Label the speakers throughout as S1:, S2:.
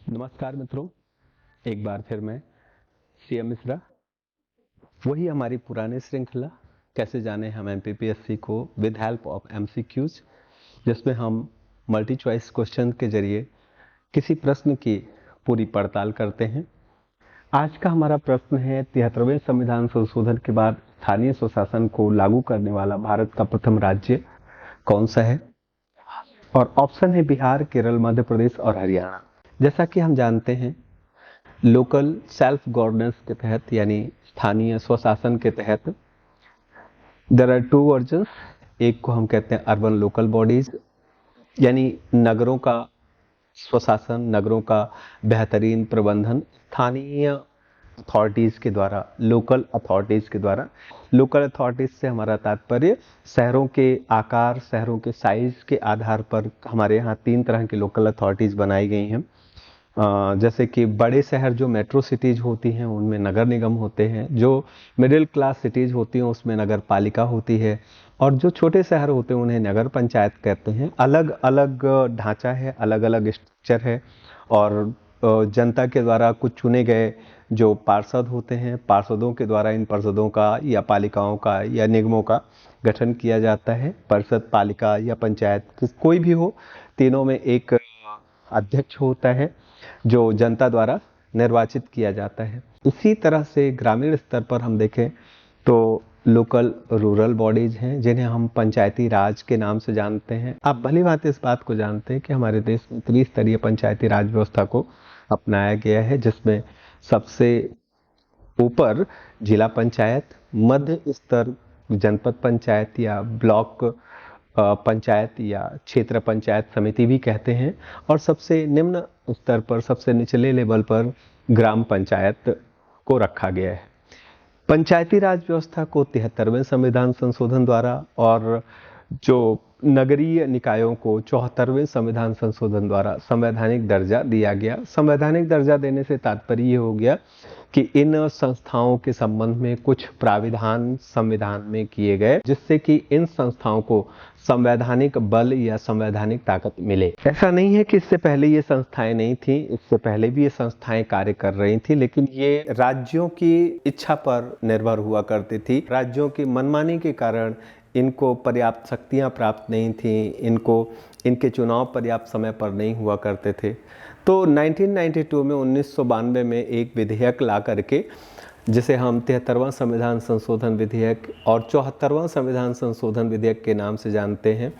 S1: नमस्कार मित्रों, एक बार फिर मैं सीएम मिश्रा। वही हमारी पुरानी श्रृंखला कैसे जाने हम एमपीपीएससी को विद हेल्प ऑफ एमसीक्यूज, जिसमें हम मल्टी चॉइस क्वेश्चन के जरिए किसी प्रश्न की पूरी पड़ताल करते हैं। आज का हमारा प्रश्न है 73वें संविधान संशोधन के बाद स्थानीय स्वशासन को लागू करने वाला भारत का प्रथम राज्य कौन सा है। और ऑप्शन है बिहार, केरल, मध्य प्रदेश और हरियाणा। जैसा कि हम जानते हैं, लोकल सेल्फ गवर्नेंस के तहत यानी स्थानीय स्वशासन के तहत देयर आर टू वर्जन्स। एक को हम कहते हैं अर्बन लोकल बॉडीज, यानी नगरों का स्वशासन, नगरों का बेहतरीन प्रबंधन स्थानीय अथॉरिटीज के द्वारा, लोकल अथॉरिटीज के द्वारा। लोकल अथॉरिटीज से हमारा तात्पर्य शहरों के आकार, शहरों के साइज के आधार पर हमारे यहाँ 3 तरह की लोकल अथॉरिटीज बनाई गई हैं। जैसे कि बड़े शहर जो मेट्रो सिटीज होती हैं उनमें नगर निगम होते हैं, जो मिडिल क्लास सिटीज होती हैं उसमें नगर पालिका होती है, और जो छोटे शहर होते हैं उन्हें नगर पंचायत कहते हैं। अलग अलग ढांचा है, अलग अलग स्ट्रक्चर है, और जनता के द्वारा कुछ चुने गए जो पार्षद होते हैं, पार्षदों के द्वारा इन परिषदों का या पालिकाओं का या निगमों का गठन किया जाता है। परिषद, पालिका या पंचायत कोई भी हो, तीनों में एक अध्यक्ष होता है जो जनता द्वारा निर्वाचित किया जाता है। इसी तरह से ग्रामीण स्तर पर हम देखें तो लोकल रूरल बॉडीज हैं जिन्हें हम पंचायती राज के नाम से जानते हैं। आप भली भांति इस बात को जानते हैं कि हमारे देश में त्रिस्तरीय पंचायती राज व्यवस्था को अपनाया गया है, जिसमें सबसे ऊपर जिला पंचायत, मध्य स्तर जनपद पंचायत या ब्लॉक पंचायत या क्षेत्र पंचायत समिति भी कहते हैं, और सबसे निम्न स्तर पर, सबसे निचले लेवल पर ग्राम पंचायत को रखा गया है। पंचायती राज व्यवस्था को 73वें संविधान संशोधन द्वारा और जो नगरीय निकायों को 74वें संविधान संशोधन द्वारा संवैधानिक दर्जा दिया गया। संवैधानिक दर्जा देने से तात्पर्य ये हो गया कि इन संस्थाओं के संबंध में कुछ प्राविधान संविधान में किए गए, जिससे कि इन संस्थाओं को संवैधानिक बल या संवैधानिक ताकत मिले। ऐसा नहीं है कि इससे पहले ये संस्थाएं नहीं थी, इससे पहले भी ये संस्थाएं कार्य कर रही थी, लेकिन ये राज्यों की इच्छा पर निर्भर हुआ करती थी। राज्यों की मनमानी के कारण इनको पर्याप्त शक्तियां प्राप्त नहीं थी, इनके चुनाव पर्याप्त समय पर नहीं हुआ करते थे। तो 1992 में 1992 में एक विधेयक ला करके, जिसे हम 73वां संविधान संशोधन विधेयक और 74वां संविधान संशोधन विधेयक के नाम से जानते हैं,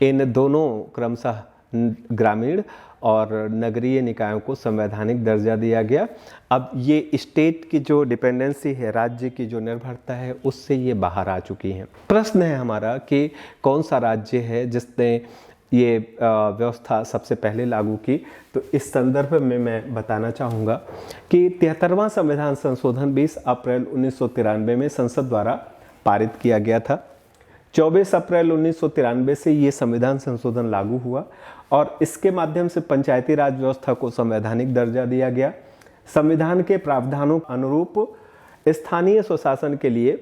S1: इन दोनों क्रमशः ग्रामीण और नगरीय निकायों को संवैधानिक दर्जा दिया गया। अब ये स्टेट की जो डिपेंडेंसी है, राज्य की जो निर्भरता है, उससे ये बाहर आ चुकी हैं। प्रश्न है हमारा कि कौन सा राज्य है जिसने ये व्यवस्था सबसे पहले लागू की। तो इस संदर्भ में मैं बताना चाहूँगा कि 73वां संविधान संशोधन 20 अप्रैल 1993 में संसद द्वारा पारित किया गया था। 24 अप्रैल 1993 से ये संविधान संशोधन लागू हुआ और इसके माध्यम से पंचायती राज व्यवस्था को संवैधानिक दर्जा दिया गया। संविधान के प्रावधानों के अनुरूप स्थानीय स्वशासन के लिए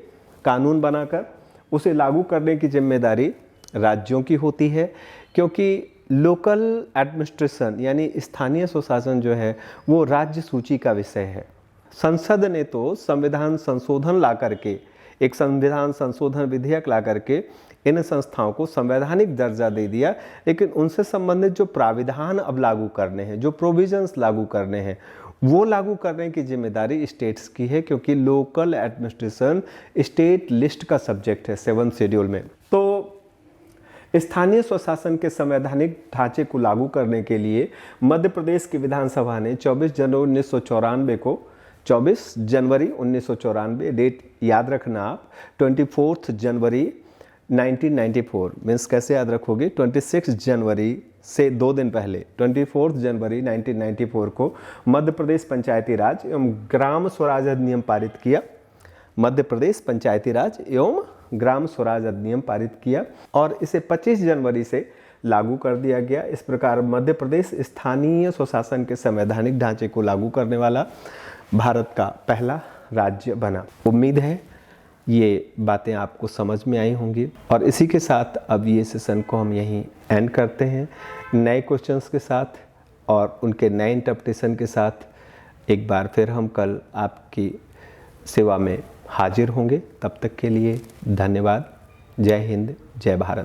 S1: कानून बनाकर उसे लागू करने की जिम्मेदारी राज्यों की होती है, क्योंकि लोकल एडमिनिस्ट्रेशन यानी स्थानीय स्वशासन जो है वो राज्य सूची का विषय है। संसद ने तो संविधान संशोधन ला करके, एक संविधान संशोधन विधेयक ला करके इन संस्थाओं को संवैधानिक दर्जा दे दिया, लेकिन उनसे संबंधित जो प्राविधान अब लागू करने हैं, जो प्रोविजंस लागू करने हैं, वो लागू करने की जिम्मेदारी स्टेट्स की है, क्योंकि लोकल एडमिनिस्ट्रेशन स्टेट लिस्ट का सब्जेक्ट है 7th शेड्यूल में। तो स्थानीय स्वशासन के संवैधानिक ढांचे को लागू करने के लिए मध्य प्रदेश की विधानसभा ने 24 जनवरी 1994 को, 24 जनवरी 1994, डेट याद रखना आप, 24 जनवरी 1994 मीन्स कैसे याद रखोगे, 26 जनवरी से 2 दिन पहले 24 जनवरी 1994 को मध्य प्रदेश पंचायती राज एवं ग्राम स्वराज अधिनियम पारित किया। मध्य प्रदेश पंचायती राज एवं ग्राम स्वराज अधिनियम पारित किया और इसे 25 जनवरी से लागू कर दिया गया। इस प्रकार मध्य प्रदेश स्थानीय स्वशासन के संवैधानिक ढांचे को लागू करने वाला भारत का पहला राज्य बना। उम्मीद है ये बातें आपको समझ में आई होंगी और इसी के साथ अब ये सेशन को हम यहीं एंड करते हैं नए क्वेश्चंस के साथ। और उनके नए इंटरप्रिटेशन के साथ एक बार फिर हम कल आपकी सेवा में हाजिर होंगे। तब तक के लिए धन्यवाद। जय हिंद, जय भारत।